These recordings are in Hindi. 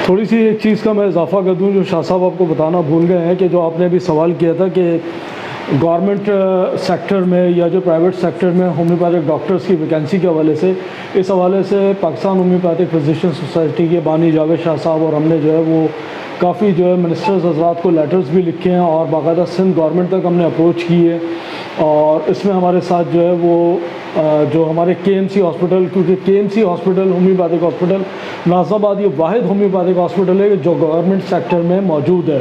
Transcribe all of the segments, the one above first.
थोड़ी सी एक चीज़ का मैं इजाफा कर दूं जो शाह साहब आपको बताना भूल गए हैं कि जो आपने अभी सवाल किया था कि गवर्नमेंट सेक्टर में या जो प्राइवेट सेक्टर में होम्योपैथिक डॉक्टर्स की वैकेंसी के हवाले से, इस हवाले से पाकिस्तान होम्योपैथिक फिजिशियन सोसाइटी के बानी जावेद शाह साहब और हमने जो है वो काफ़ी जो है मिनिस्टर्स हज़रात को लेटर्स भी लिखे हैं और बाकायदा सिंध गवर्नमेंट तक हमने अप्रोच की है। और इसमें हमारे साथ जो है वो जो हमारे KMC हॉस्पिटल, क्योंकि KMC hospital homeopathic hospital Nazabad ये वाहिद होम्योपैथिक हॉस्पिटल है जो गवर्नमेंट सेक्टर में मौजूद है,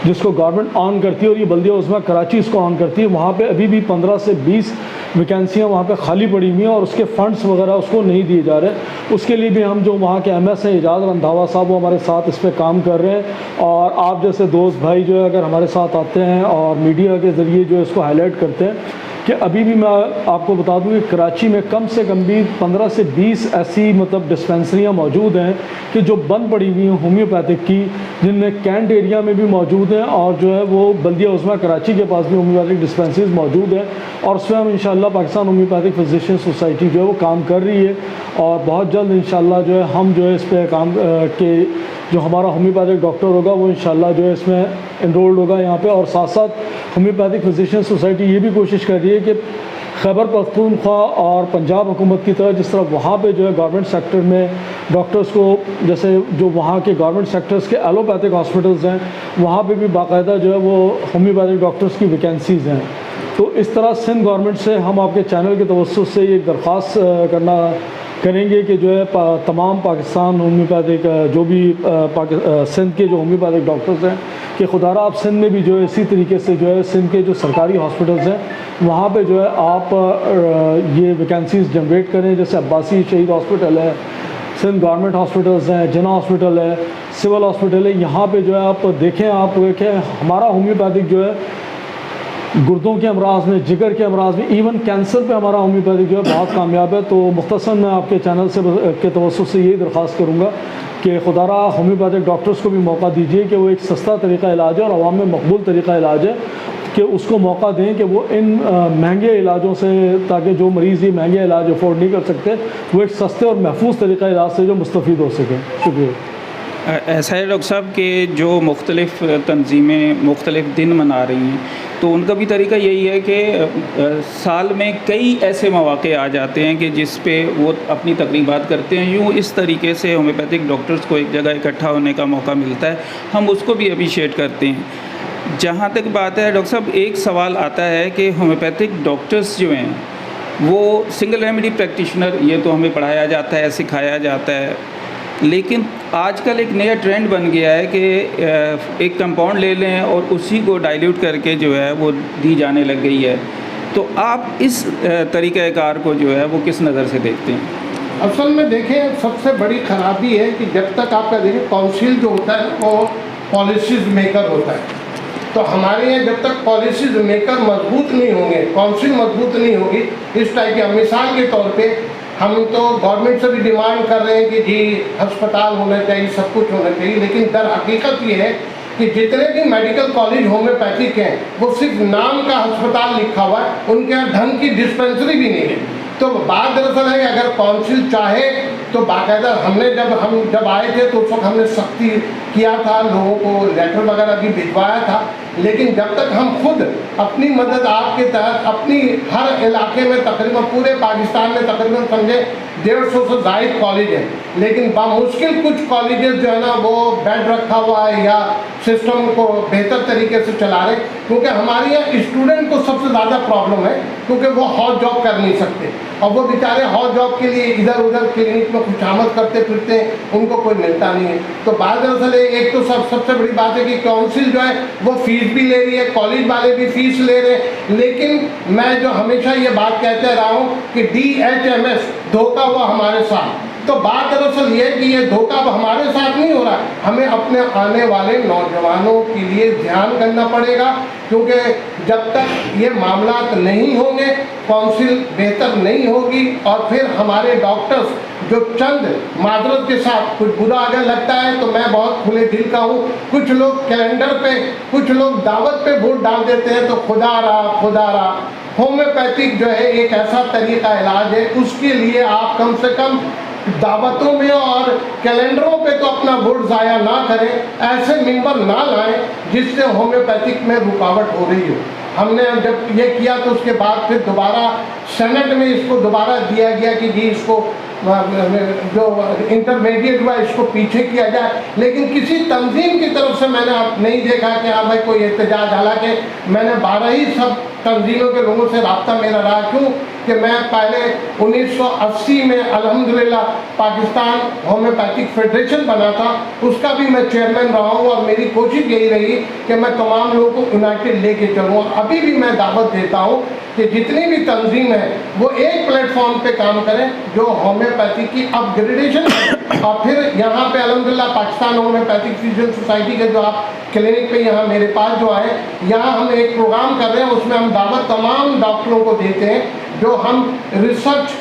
जिसको गवर्नमेंट ऑन करती है और ये बल्दिया उस्मा कराची इसको ऑन करती है। वहाँ पे अभी भी 15 से 20 वैकेंसियाँ वहाँ पे खाली पड़ी हुई हैं और उसके फ़ंड्स वगैरह उसको नहीं दिए जा रहे। उसके लिए भी हम जो वहाँ के MS हैं एजाज रंधावा साहब, वो हमारे साथ इस पर काम कर रहे हैं। और आप जैसे दोस्त भाई जो है अगर हमारे साथ आते हैं और मीडिया के ज़रिए जो इसको हाईलाइट करते हैं कि अभी भी मैं आपको बता दूं कि कराची में कम से कम भी 15 से 20 ऐसी मतलब डिस्पेंसरियां मौजूद हैं कि जो बंद पड़ी हुई हैं होम्योपैथिक की, जिनमें कैंट एरिया में भी मौजूद हैं और जो है वो बल्दिया उस्मा कराची के पास भी होम्योपैथिक डिस्पेंसरीज मौजूद हैं। और उस पर हम इंशाल्लाह पाकिस्तान होम्योपैथिक फिजिशियन सोसाइटी जो है वो काम कर रही है और बहुत जल्द इंशाल्लाह जो है हम जो है इस पर काम के जो हमारा होम्योपैथिक डॉक्टर होगा वो इंशाल्लाह जो है इसमें इनरोल्ड होगा यहाँ पे। और साथ साथ होम्योपैथिक फिजिशियन सोसाइटी ये भी कोशिश कर रही है कि खैबर पख्तूनख्वा और पंजाब हुकूमत की तरह जिस तरह वहाँ पे जो है गवर्नमेंट सेक्टर में डॉक्टर्स को, जैसे जो वहाँ के गवर्नमेंट सेक्टर्स के एलोपैथिक हॉस्पिटल्स हैं वहाँ पे भी बाकायदा जो है वो होम्योपैथिक डॉक्टर्स की वैकेंसीज़ हैं। तो इस तरह सिंध गवर्नमेंट से हम आपके चैनल के तवज्जुह से ये दरख्वास्त करेंगे कि जो है तमाम पाकिस्तान होम्योपैथिक जो भी सिंध के जो होम्योपैथिक डॉक्टर्स हैं कि खुदारा आप सिंध में भी जो है इसी तरीके से जो है सिंध के जो सरकारी हॉस्पिटल्स हैं वहाँ पे जो है आप ये वैकेंसीज़ जनरेट करें। जैसे अब्बासी शहीद हॉस्पिटल है, सिंध गवर्नमेंट हॉस्पिटल्स हैं, जिना हॉस्पिटल है, सिविल हॉस्पिटल है, यहाँ पे जो है आप देखें हमारा होम्योपैथिक जो है गुर्दों के अमराज में, जिगर के अमराज में, इवन कैंसर पे हमारा होम्योपैथिक जो है बहुत कामयाब है। तो मुख्तसर मैं आपके चैनल से के तवज्जुह से यही दरख्वास्त करूँगा कि खुदारा होम्योपैथिक डॉक्टर्स को भी मौका दीजिए कि वो एक सस्ता तरीक़ा इलाज है और आवाम में मकबूल तरीक़ा इलाज है, कि उसको मौका दें कि वो इन महंगे इलाजों से, ताकि जो मरीज़ ये महंगे इलाज अफोर्ड नहीं कर सकते वो एक सस्ते और महफूज तरीक़ा इलाज से जो मुस्तफ़ीद हो सकें। शुक्रिया। ऐसा है डॉक्टर साहब कि जो मुख्तलिफ़ तंजीमें मुख्तलिफ़ दिन मना रही हैं तो उनका भी तरीका यही है कि साल में कई ऐसे मौक़े आ जाते हैं कि जिस पे वो अपनी तकरीबात करते हैं। यूँ इस तरीके से होम्योपैथिक डॉक्टर्स को एक जगह इकट्ठा होने का मौका मिलता है, हम उसको भी अप्रीशिएट करते हैं। जहाँ तक बात है डॉक्टर साहब, एक सवाल आता है कि होम्योपैथिक डॉक्टर्स जो हैं वो सिंगल रेमेडी प्रैक्टिशनर, ये तो हमें पढ़ाया जाता है, सिखाया जाता है, लेकिन आजकल एक नया ट्रेंड बन गया है कि एक कंपाउंड ले लें और उसी को डाइल्यूट करके जो है वो दी जाने लग गई है। तो आप इस तरीक़ाकार को जो है वो किस नज़र से देखते हैं? असल में देखें, सबसे बड़ी ख़राबी है कि जब तक आपका देखें काउंसिल जो होता है वो पॉलिसीज़ मेकर होता है। तो हमारे यहाँ जब तक पॉलिसीज़ मेकर मजबूत नहीं होंगे, काउंसिल मजबूत नहीं होगी, इस टाइप की मिसाल के तौर पे हम तो गवर्नमेंट से भी डिमांड कर रहे हैं कि जी अस्पताल होना चाहिए, सब कुछ होना चाहिए, लेकिन दर हकीकत ये है कि जितने भी मेडिकल कॉलेज होम्योपैथिक हैं वो सिर्फ नाम का अस्पताल लिखा हुआ है, उनके यहाँ ढंग की डिस्पेंसरी भी नहीं है। तो बात दरअसल है कि अगर काउंसिल चाहे तो बाकायदा हम जब आए थे तो उस वक्त हमने सख्ती किया था, लोगों को लेटर वगैरह भी भिजवाया था, लेकिन जब तक हम खुद अपनी मदद आपके तहत अपनी हर इलाके में तकरीबन पूरे पाकिस्तान में तकरीबन समझे 150 से ज़ायद कॉलेज है, लेकिन बामुश्किल कुछ कॉलेजेस जो है ना वो बेड रखा हुआ है या सिस्टम को बेहतर तरीके से चला रहे, क्योंकि हमारे यहाँ स्टूडेंट को सबसे ज़्यादा प्रॉब्लम है क्योंकि वो हाउस जॉब कर नहीं सकते और वो बेचारे हाउस जॉब के लिए इधर उधर क्लिनिक में खुशामद करते फिरते हैं, उनको कोई मिलता नहीं है। तो बात दरअसल एक तो सबसे बड़ी बात है कि काउंसिल जो है वो फीस भी ले रही है, कॉलेज वाले भी फीस ले रहे हैं, लेकिन मैं जो हमेशा ये बात कहते रहा हूँ कि DHMS धोखा हुआ हमारे साथ। तो बात दरअसल ये कि ये धोखा अब हमारे साथ नहीं हो रहा, हमें अपने आने वाले नौजवानों के लिए ध्यान करना पड़ेगा, क्योंकि जब तक ये मामला नहीं होंगे, काउंसिल बेहतर नहीं होगी और फिर हमारे डॉक्टर्स जो चंद माजरत के साथ कुछ बुरा अगर लगता है तो मैं बहुत खुले दिल का हूँ, कुछ लोग कैलेंडर पे, कुछ लोग दावत पे वोट डाल देते हैं, तो खुदा रहा होम्योपैथिक जो है एक ऐसा तरीका इलाज है, उसके लिए आप कम से कम दावतों में और कैलेंडरों पे तो अपना वोट ज़ाया ना करें, ऐसे मेंबर ना लाएं जिससे होम्योपैथिक में रुकावट हो रही हो। हमने जब ये किया तो उसके बाद फिर दोबारा सेनेट में इसको दोबारा दिया गया कि जी इसको जो इंटरमीडिएट हुआ इसको पीछे किया जाए, लेकिन किसी तंजीम की तरफ से मैंने नहीं देखा कि हाँ भाई कोई एहतजाज। हालांकि मैंने 12 ही सब तंजीमों के लोगों से रब्ता मेरा रहा, क्यों कि मैं पहले 1980 में अल्हम्दुलिल्लाह पाकिस्तान होम्योपैथिक फेडरेशन बना था, उसका भी मैं चेयरमैन रहा हूँ और मेरी कोशिश यही रही कि मैं तमाम लोगों को यूनाइटेड लेके चलूँ। अभी भी मैं दावत देता हूँ कि जितनी भी तंजीम है वो एक प्लेटफॉर्म पे काम करें जो होम्योपैथी की अपग्रेडेशन है। और फिर यहाँ पे अल्हम्दुलिल्लाह पाकिस्तान होम्योपैथिक फिजिशियन सोसाइटी के जो आप क्लिनिक पे यहाँ मेरे पास जो आए, यहाँ हम एक प्रोग्राम कर रहे हैं, उसमें हम दावत तमाम डॉक्टरों को देते हैं जो हम रिसर्च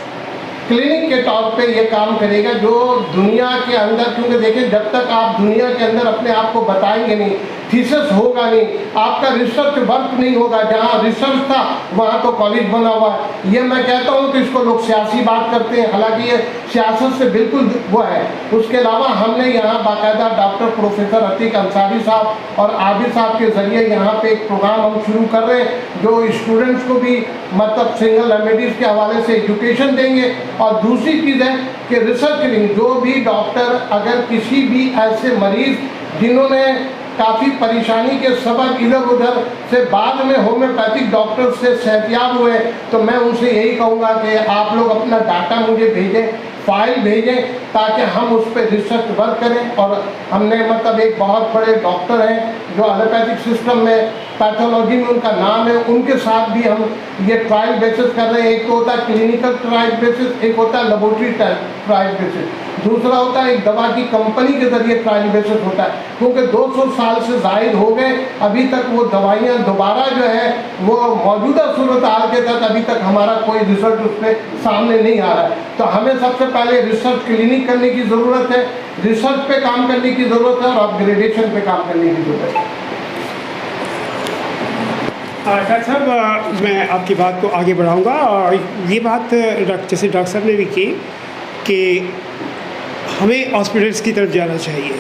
क्लिनिक के तौर पे ये काम करेगा जो दुनिया के अंदर, क्योंकि देखिए जब तक आप दुनिया के अंदर अपने आप को बताएंगे नहीं, थीसिस होगा नहीं, आपका रिसर्च वर्क नहीं होगा। जहाँ रिसर्च था वहाँ तो कॉलेज बना हुआ है। ये मैं कहता हूँ कि इसको लोग सियासी बात करते हैं, हालांकि ये सियासत से बिल्कुल वो है। उसके अलावा हमने यहाँ बाकायदा डॉक्टर प्रोफेसर अतीक अंसारी साहब और आबिद साहब के ज़रिए यहाँ पे एक प्रोग्राम हम शुरू कर रहे हैं जो स्टूडेंट्स को भी मतलब सिंगल रेमेडीज़ के हवाले से एजुकेशन देंगे। और दूसरी चीज़ है कि रिसर्च क्लिनिक, जो भी डॉक्टर अगर किसी भी ऐसे मरीज़ जिन्होंने काफ़ी परेशानी के सबब इधर उधर से बाद में होम्योपैथिक डॉक्टर से सेहतियाब हुए, तो मैं उनसे यही कहूँगा कि आप लोग अपना डाटा मुझे भेजें, फाइल भेजें, ताकि हम उस पर रिसर्च वर्क करें। और हमने मतलब एक बहुत बड़े डॉक्टर हैं जो एलोपैथिक सिस्टम में पैथोलॉजी में उनका नाम है, उनके साथ भी हम ये ट्रायल बेसिस कर रहे हैं। एक तो होता है क्लिनिकल ट्रायल बेसिस, एक होता है लेबोरेटरी ट्रायल बेसिस, दूसरा होता है एक दवा की कंपनी के जरिए ट्रायल बेसिस होता है। क्योंकि 200 साल से जायद हो गए, अभी तक वो दवाइयाँ दोबारा जो है वो मौजूदा सूरत हाल के तहत अभी तक हमारा कोई रिजल्ट उस पर सामने नहीं आ रहा है। तो हमें सबसे पहले रिसर्च क्लिनिक करने की ज़रूरत है, रिसर्च पे काम करने की ज़रूरत है और अपग्रेडेशन पे काम करने की ज़रूरत है। डॉक्टर साहब, मैं आपकी बात को आगे बढ़ाऊंगा और ये बात जैसे डॉक्टर साहब ने भी की कि हमें हॉस्पिटल्स की तरफ जाना चाहिए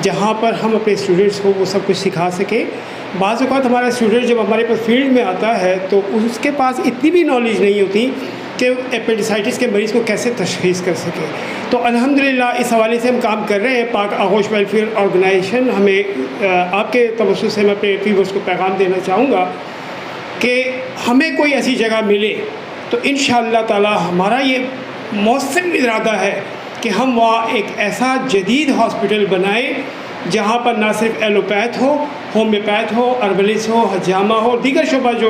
जहाँ पर हम अपने स्टूडेंट्स को वो सब कुछ सिखा सकें। बाज़ औक़ात हमारा स्टूडेंट जब हमारे पास फील्ड में आता है तो उसके पास इतनी भी नॉलेज नहीं होती कि एपेंडिसाइटिस के मरीज़ को कैसे तशख़ीस कर सके। तो अल्हम्दुलिल्लाह इस हवाले से हम काम कर रहे हैं। पाक आगोश वेलफेयर ऑर्गेनाइजेशन हमें आपके तवज्जुह से मैं अपने व्यूअर्स को पैगाम देना चाहूँगा कि हमें कोई ऐसी जगह मिले तो इंशाअल्लाह ताला हमारा ये मौसम इरादा है कि हम वहाँ एक ऐसा जदीद हॉस्पिटल बनाएं जहाँ पर ना सिर्फ एलोपैथ हो, होम्योपैथ हो, अर्बलिस्ट हो, हजामा हो, दीगर शोबा जो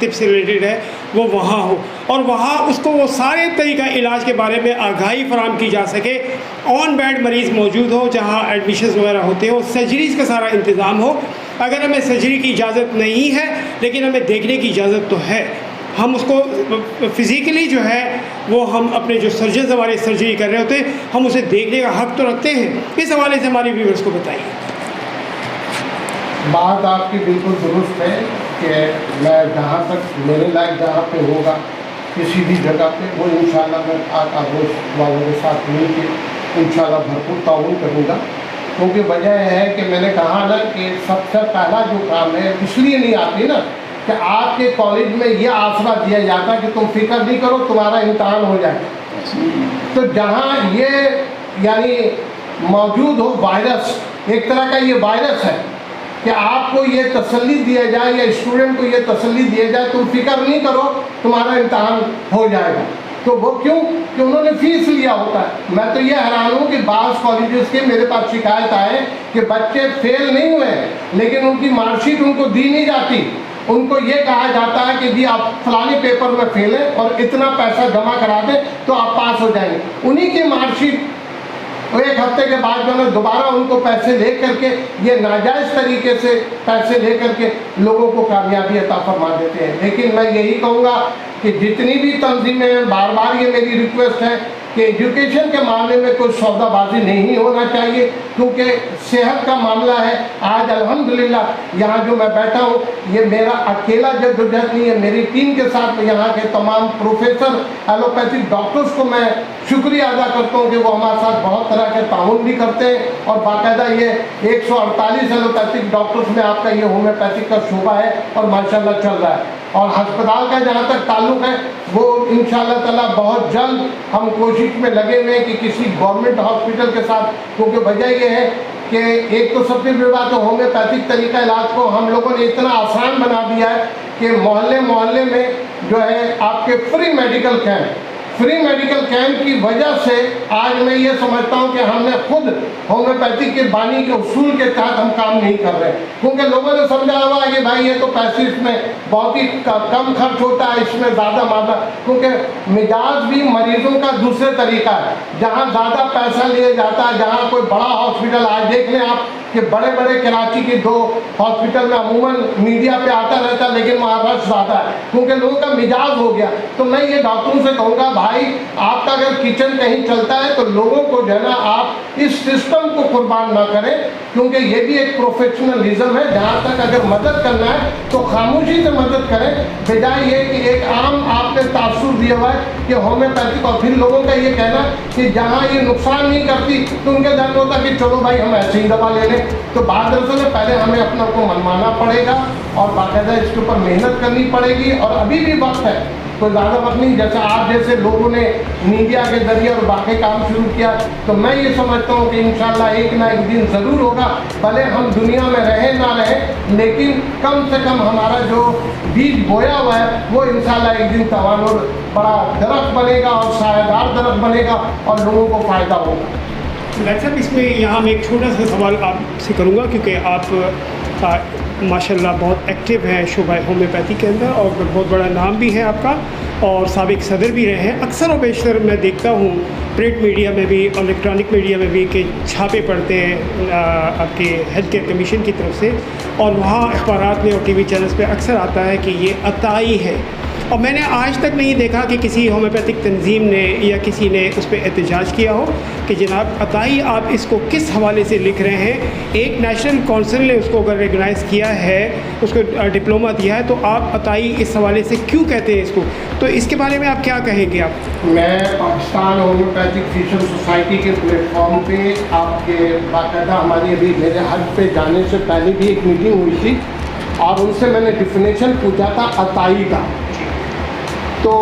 तिब से रिलेटेड है वो वहाँ हो और वहाँ उसको वो सारे तरीक़ा इलाज के बारे में आगाही फराम की जा सके। ऑन बेड मरीज़ मौजूद हो जहाँ एडमिशन्स वगैरह होते हो, सर्जरीज़ का सारा इंतज़ाम हो। अगर हमें सर्जरी की इजाज़त नहीं है लेकिन हमें देखने की इजाज़त तो है, हम उसको फ़िज़िकली जो है वो हम अपने जो सर्जन हमारे सर्जरी कर रहे होते हैं हम उसे देखने का हक़ तो रखते हैं। इस हवाले से हमारे व्यूअर्स को बताइए। बात आपकी बिल्कुल दुरुस्त है कि मैं जहाँ तक मेरे लायक जहाँ पे होगा किसी भी जगह पे वो इंशाल्लाह मैं आगोश वालों के साथ मिल के इंशाल्लाह भरपूर ताउन करूँगा। क्योंकि वजह है कि मैंने कहा ना कि सबसे पहला जो काम है इसलिए नहीं आती ना कि आपके कॉलेज में ये आसरा दिया जाता कि तुम फिक्र नहीं करो तुम्हारा इम्तहान हो जाएगा। तो जहाँ ये यानी मौजूद हो वायरस, एक तरह का ये वायरस है कि आपको ये तसल्ली दिया जाए या स्टूडेंट को ये तसल्ली दिया जाए तुम फिक्र नहीं करो तुम्हारा इम्तहान हो जाएगा। तो वो क्यों कि उन्होंने फ़ीस लिया होता है। मैं तो ये हैरान हूँ कि बाज़ कॉलेजेस के मेरे पास शिकायत आए कि बच्चे फेल नहीं हुए लेकिन उनकी मार्कशीट उनको दी नहीं जाती। उनको ये कहा जाता है कि जी आप फलाने पेपर में फेल हैं और इतना पैसा जमा करा दें तो आप पास हो जाएंगे। उन्हीं की मार्कशीट एक हफ्ते के बाद जो है दोबारा उनको पैसे ले करके ये नाजायज़ तरीके से पैसे ले करके लोगों को कामयाबी अता फरमा देते हैं। लेकिन मैं यही कहूँगा कि जितनी भी तंजीमें हैं, बार बार ये मेरी रिक्वेस्ट है कि एजुकेशन के मामले में कोई सौदाबाजी नहीं होना चाहिए। क्योंकि सेहत का मामला है। आज अल्हम्दुलिल्लाह यहाँ जो मैं बैठा हूँ ये मेरा अकेला जद्दोजहद नहीं है, मेरी टीम के साथ यहाँ के तमाम प्रोफेसर एलोपैथिक डॉक्टर्स को मैं शुक्रिया अदा करता हूँ कि वो हमारे साथ बहुत तरह के ताउन भी करते हैं और बाकायदा ये 148 एलोपैथिक डॉक्टर्स में आपका ये होम्योपैथिक का शोबा है और माशाल्लाह चल रहा है। और अस्पताल का जहाँ तक ताल्लुक़ है वो इंशाअल्लाह ताला बहुत जल्द हम कोशिश में लगे हुए हैं कि किसी गवर्नमेंट हॉस्पिटल के साथ, क्योंकि वजह ये है कि एक तो सबसे बड़ी बात है होम्योपैथिक तरीका इलाज को हम लोगों ने इतना आसान बना दिया है कि मोहल्ले मोहल्ले में जो है आपके फ्री मेडिकल कैंप की वजह से आज मैं ये समझता हूँ कि हमने खुद होम्योपैथी के बानी के उसूल के तहत हम काम नहीं कर रहे, क्योंकि लोगों ने समझा हुआ है कि भाई ये तो पैसे इसमें बहुत ही कम खर्च होता है, इसमें ज़्यादा मामला, क्योंकि मिजाज भी मरीजों का दूसरे तरीका है। जहाँ ज़्यादा पैसा लिया जाता है, जहाँ कोई बड़ा हॉस्पिटल, आज देख लें आप कि बड़े बड़े कराची के 2 हॉस्पिटल में अमूमन मीडिया पे आता रहता है लेकिन वहाँ रश ज़्यादा है क्योंकि लोगों का मिजाज हो गया। तो मैं ये डॉक्टरों से कहूँगा भाई आपका अगर किचन कहीं चलता है तो लोगों को जो है ना आप इस सिस्टम को कुर्बान ना करें, क्योंकि ये भी एक प्रोफेशनलिज्म है। जहाँ तक अगर मदद करना है तो खामोशी से मदद करें, बजाय ये कि एक आम आपने तासुर दिया हुआ है कि होम्योपैथिक, और फिर लोगों का ये कहना कि जहाँ ये नुकसान नहीं करती तो उनके ध्यान होता कि चलो भाई हम ऐसे ही दवा ले लें। तो बात दरअसल में पहले हमें अपना को मनमाना पड़ेगा और बाकायदा इसके ऊपर मेहनत करनी पड़ेगी, और अभी भी वक्त है, तो ज़्यादा वक्त नहीं। जैसे आप जैसे लोगों ने मीडिया के जरिए और बाकी काम शुरू किया, तो मैं ये समझता हूँ कि इंशाल्लाह एक ना एक दिन ज़रूर होगा, भले हम दुनिया में रहें ना रहें, लेकिन कम से कम हमारा जो बीज बोया हुआ है वो इंशाल्लाह एक दिन तवानुर बड़ा दरख्त बनेगा और सायादार दरख्त बनेगा और लोगों को फ़ायदा होगा। डॉक्टर साहब, इसमें यहाँ मैं एक छोटा सा सवाल आपसे करूँगा, क्योंकि आप माशाल्लाह बहुत एक्टिव हैं शोबा होम्योपैथी के अंदर और बहुत बड़ा नाम भी है आपका, और साबिक सदर भी रहे हैं। अक्सर और बेशतर मैं देखता हूँ प्रिंट मीडिया में भी और इलेक्ट्रॉनिक मीडिया में भी कि छापे पड़ते हैं आपके हेल्थ केयर कमीशन की तरफ से, और वहाँ अखबारात में और टीवी चैनल्स पे अक्सर आता है कि ये अताई है, और मैंने आज तक नहीं देखा कि किसी होम्योपैथिक तंजीम ने या किसी ने उस पर एहतजाज किया हो कि जनाब अताई आप इसको किस हवाले से लिख रहे हैं। एक नेशनल काउंसिल ने उसको अगर रिकगनाइज़ किया है, उसको डिप्लोमा दिया है, तो आप अताई इस हवाले से क्यों कहते हैं इसको? तो इसके बारे में आप क्या कहेंगे? आप मैं पाकिस्तान होम्योपैथिक फिजिशियन सोसाइटी के प्लेटफॉर्म पे आपके बाकायदा हमारी अभी मेरे हज पे जाने से पहले भी एक मीटिंग हुई थी और उनसे मैंने डिफिनेशन पूछा था अताई का, तो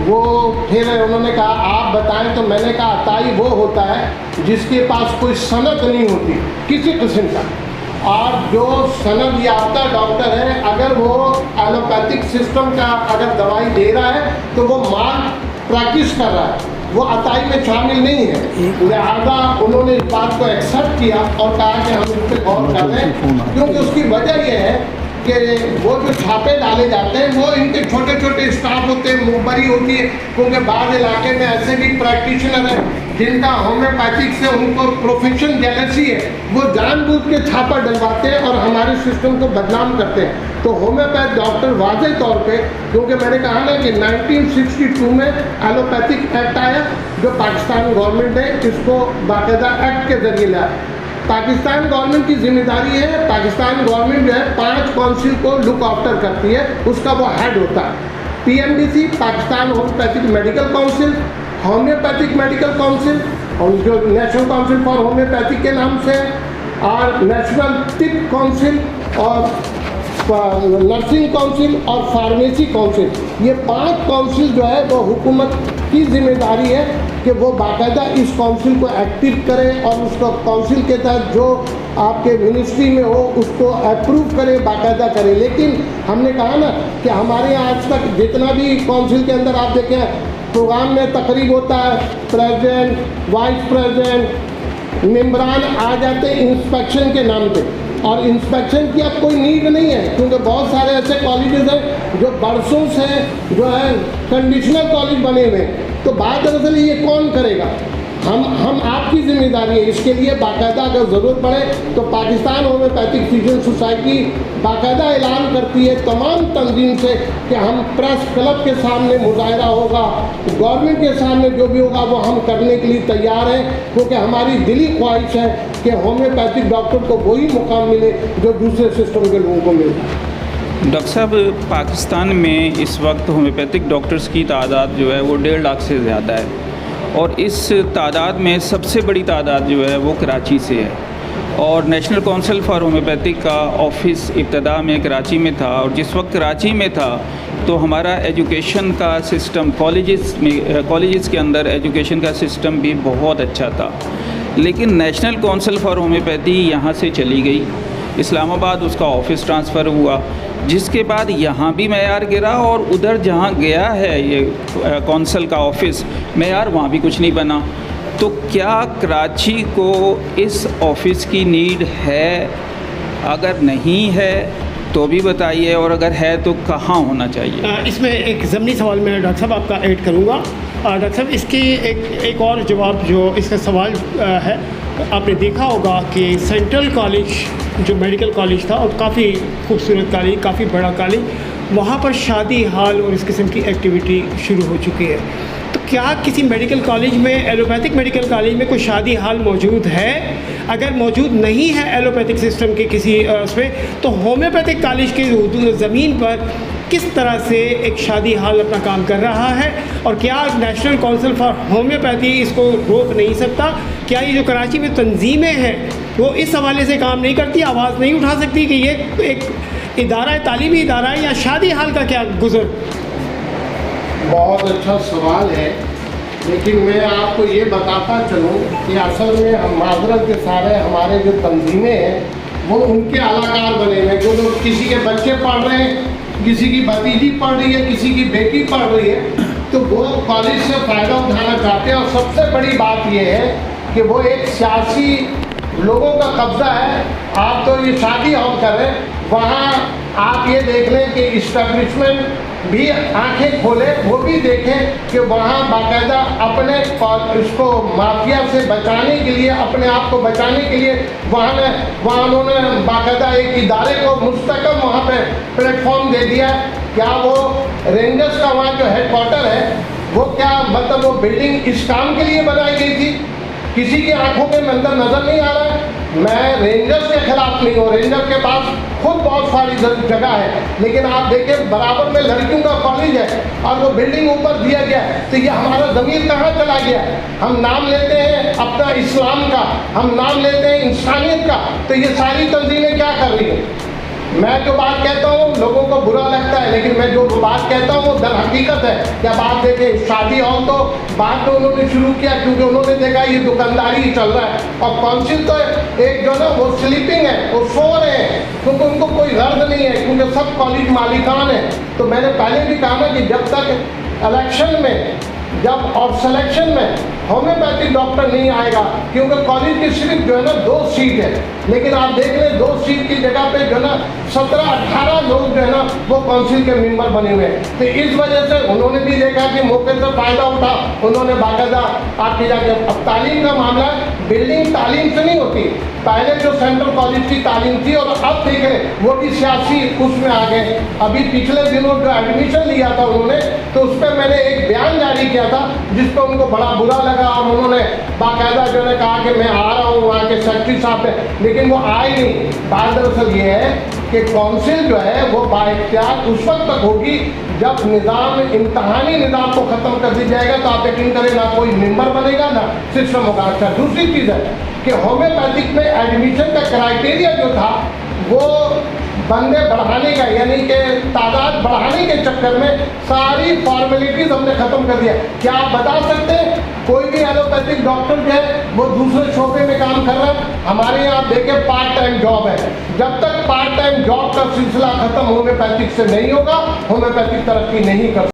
वो फिर उन्होंने कहा आप बताएं, तो मैंने कहा अताई वो होता है जिसके पास कोई सनद नहीं होती किसी किस्म का, और जो सनद याफ्ता डॉक्टर है अगर वो एलोपैथिक सिस्टम का अगर दवाई दे रहा है तो वो माल प्रैक्टिस कर रहा है, वो अताई में शामिल नहीं है। लिहाजा उन्होंने इस बात को एक्सेप्ट किया और कहा कि हम इस पर गौर कर रहे हैं, क्योंकि उसकी वजह यह है कि वो जो छापे डाले जाते हैं वो इनके छोटे छोटे स्टाफ होते हैं, मुखबरी होती है, क्योंकि बाद इलाके में ऐसे भी प्रैक्टिशनर हैं जिनका होम्योपैथिक से उनको प्रोफेशन जेलसी है, वो जानबूझ के छापा डलवाते हैं और हमारे सिस्टम को बदनाम करते हैं। तो होम्योपैथ डॉक्टर वाज़ेह तौर पे, क्योंकि मैंने कहा ना कि 1962 में एलोपैथिक एक्ट आया जो पाकिस्तान गवर्नमेंट ने इसको बाकायदा एक्ट के जरिए लाया। पाकिस्तान गवर्नमेंट की जिम्मेदारी है, पाकिस्तान गवर्नमेंट जो है 5 काउंसिल को लुक आफ्टर करती है, उसका वो हेड होता है। PMDC Pakistan homeopathic medical council, homeopathic medical council और जो नेशनल काउंसिल फॉर होम्योपैथिक के नाम से, और नेशनल टिप काउंसिल और नर्सिंग काउंसिल और फार्मेसी काउंसिल, ये 5 काउंसिल जो है वो हुकूमत की जिम्मेदारी है कि वो बाकायदा इस काउंसिल को एक्टिव करें और उसको काउंसिल के तहत जो आपके मिनिस्ट्री में हो उसको अप्रूव करें, बाकायदा करें। लेकिन हमने कहा ना कि हमारे यहाँ आज तक जितना भी काउंसिल के अंदर आप देखें प्रोग्राम में तकरीब होता है, प्रेसिडेंट, वाइस प्रेसिडेंट, मेम्बरान आ जाते हैं इंस्पेक्शन के नाम पे, और इंस्पेक्शन की अब कोई नीड नहीं है, क्योंकि बहुत सारे ऐसे कॉलेजेस हैं जो बरसों से जो है कंडीशनल कॉलेज बने हुए हैं। तो बात दरअसल ये कौन करेगा? हम आपकी जिम्मेदारी है इसके लिए बाकायदा अगर ज़रूरत पड़े तो पाकिस्तान होम्योपैथिक फिजिशियन सोसाइटी बाकायदा ऐलान करती है तमाम तंजीम से कि हम प्रेस क्लब के सामने मुजाहरा होगा, गवर्नमेंट के सामने जो भी होगा वो हम करने के लिए तैयार हैं, क्योंकि हमारी दिली ख्वाहिश है कि होम्योपैथिक डॉक्टर को वही मुकाम मिले जो दूसरे सिस्टम के लोगों को मिलता है। डॉक्टर साहब, पाकिस्तान में इस वक्त होम्योपैथिक डॉक्टर्स की तादाद जो है वो 1.5 लाख से ज़्यादा है, और इस तादाद में सबसे बड़ी तादाद जो है वो कराची से है। और नेशनल काउंसिल फॉर होम्योपैथिक का ऑफिस इब्तदा में कराची में था, और जिस वक्त कराची में था तो हमारा एजुकेशन का सिस्टम कॉलेजेस के अंदर एजुकेशन का सिस्टम भी बहुत अच्छा था। लेकिन नेशनल काउंसिल फॉर होम्योपैथी यहाँ से चली गई, इस्लामाबाद उसका ऑफिस ट्रांसफ़र हुआ, जिसके बाद यहाँ भी मेयार गिरा, और उधर जहाँ गया है ये कौंसल का ऑफिस मेयार, वहाँ भी कुछ नहीं बना। तो क्या कराची को इस ऑफिस की नीड है? अगर नहीं है तो भी बताइए, और अगर है तो कहाँ होना चाहिए? इसमें एक ज़मनी सवाल मैं डॉक्टर साहब आपका ऐड करूँगा। डॉक्टर साहब, इसकी एक और जवाब जो इसका सवाल है, आपने देखा होगा कि सेंट्रल कॉलेज जो मेडिकल कॉलेज था, और काफ़ी खूबसूरत कॉलेज, काफ़ी बड़ा कॉलेज, वहाँ पर शादी हाल और इस किस्म की एक्टिविटी शुरू हो चुकी है। तो क्या किसी मेडिकल कॉलेज में, एलोपैथिक मेडिकल कॉलेज में कोई शादी हाल मौजूद है? अगर मौजूद नहीं है एलोपैथिक सिस्टम के किसी उसमें, तो होम्योपैथिक कॉलेज की ज़मीन पर किस तरह से एक शादी हाल अपना काम कर रहा है, और क्या नेशनल काउंसिल फॉर होम्योपैथी इसको रोक नहीं सकता? क्या ये जो कराची में तंजीमें हैं वो इस हवाले से काम नहीं करती, आवाज़ नहीं उठा सकती कि ये एक इदारा है, तालीमी इदारा है, या शादी हाल का क्या गुज़र? बहुत अच्छा सवाल है, लेकिन मैं आपको ये बताता चलूँ कि असल में हम माजरत के सारे हमारे जो तंजीमें हैं वो उनके अलाकार बने हुए हैं। जो लोग किसी के बच्चे पढ़ रहे हैं, किसी की भतीजी पढ़ रही है, किसी की बेटी पढ़ रही है, तो वो कॉलेज से फ़ायदा उठाना चाहते हैं। और सबसे बड़ी बात ये है कि वो एक सियासी लोगों का कब्ज़ा है। आप तो ये शादी हॉल कर रहे हैं, वहाँ आप ये देख लें कि इस्टेब्लिशमेंट भी आंखें खोले, वो भी देखें कि वहाँ बाकायदा अपने इसको माफिया से बचाने के लिए, अपने आप को बचाने के लिए वहाँ उन्होंने बाकायदा एक इदारे को मुस्तकम वहाँ पे प्लेटफॉर्म दे दिया है। क्या वो रेंजर्स का वहाँ जो हेडक्वार्टर है वो क्या मतलब वो बिल्डिंग इस काम के लिए बनाई गई थी? किसी की आंखों के अंदर नज़र नहीं आ रहा है। मैं रेंजर्स के खिलाफ नहीं हूँ, रेंजर के पास खुद बहुत सारी जगह है, लेकिन आप देखें बराबर में लड़कियों का कॉलेज है और वो बिल्डिंग ऊपर दिया गया है, तो ये हमारा ज़मीर कहाँ चला गया? हम नाम लेते हैं अपना इस्लाम का, हम नाम लेते हैं इंसानियत का, तो ये सारी तंजीमें क्या कर रही हैं? मैं जो बात कहता हूँ लोगों को बुरा लगता है, लेकिन मैं जो बात कहता हूँ वो दर हकीकत है। क्या बात देखें, शादी हॉल तो बाद में उन्होंने शुरू किया क्योंकि उन्होंने देखा ये दुकानदारी ही चल रहा है, और काउंसिल तो एक जो ना वो स्लीपिंग है, वो सो रहे हैं क्योंकि उनको कोई गर्द नहीं है, क्योंकि सब कॉलेज मालिकान है। तो मैंने पहले भी कहा ना कि जब तक इलेक्शन में और सिलेक्शन में होम्योपैथिक डॉक्टर नहीं आएगा, क्योंकि कॉलेज की सिर्फ जो है ना 2 सीट है, लेकिन आप देख लें 2 सीट की जगह पे जो है ना 17-18 लोग जो है ना वो काउंसिल के मेंबर बने हुए हैं। तो इस वजह से उन्होंने भी देखा कि मौके से फ़ायदा उठा, उन्होंने बाकायदा आपकी जाके अब तालीम का मामला है, बिल्डिंग तालीम से नहीं होती। पहले जो सेंट्रल कॉलेज की तालीम थी और अब देख रहे वो भी सियासी उसमें आ गए। अभी पिछले दिनों जो एडमिशन लिया था उन्होंने, तो उस पर मैंने एक बयान जारी किया था जिस पर उनको बड़ा बुरा लगा, और उन्होंने बाकायदा जो है कहा कि मैं आ रहा हूँ वहाँ के सेक्रेटरी साहब है, लेकिन वो आए नहीं। बात दरअसल ये है कि काउंसिल जो है वो बाइख्तियार उस वक्त तक होगी जब निज़ाम इम्तहानी निज़ाम को ख़त्म कर दिया जाएगा, तो आप यकीन करें ना कोई मेंबर बनेगा ना सिस्टम होगा। अच्छा, दूसरी चीज़ है कि होम्योपैथिक में एडमिशन का क्राइटेरिया जो था वो बंदे बढ़ाने का, यानी कि तादाद बढ़ाने के चक्कर में सारी फॉर्मेलिटीज़ हमने ख़त्म कर दिया। क्या आप बता सकते हैं कोई भी एलोपैथिक डॉक्टर जो है वो दूसरे शोबे में काम कर रहा है? हमारे यहाँ देखें पार्ट टाइम जॉब है, जब तक पार्ट टाइम जॉब का सिलसिला ख़त्म होम्योपैथिक से नहीं होगा, होम्योपैथिक तरक्की नहीं कर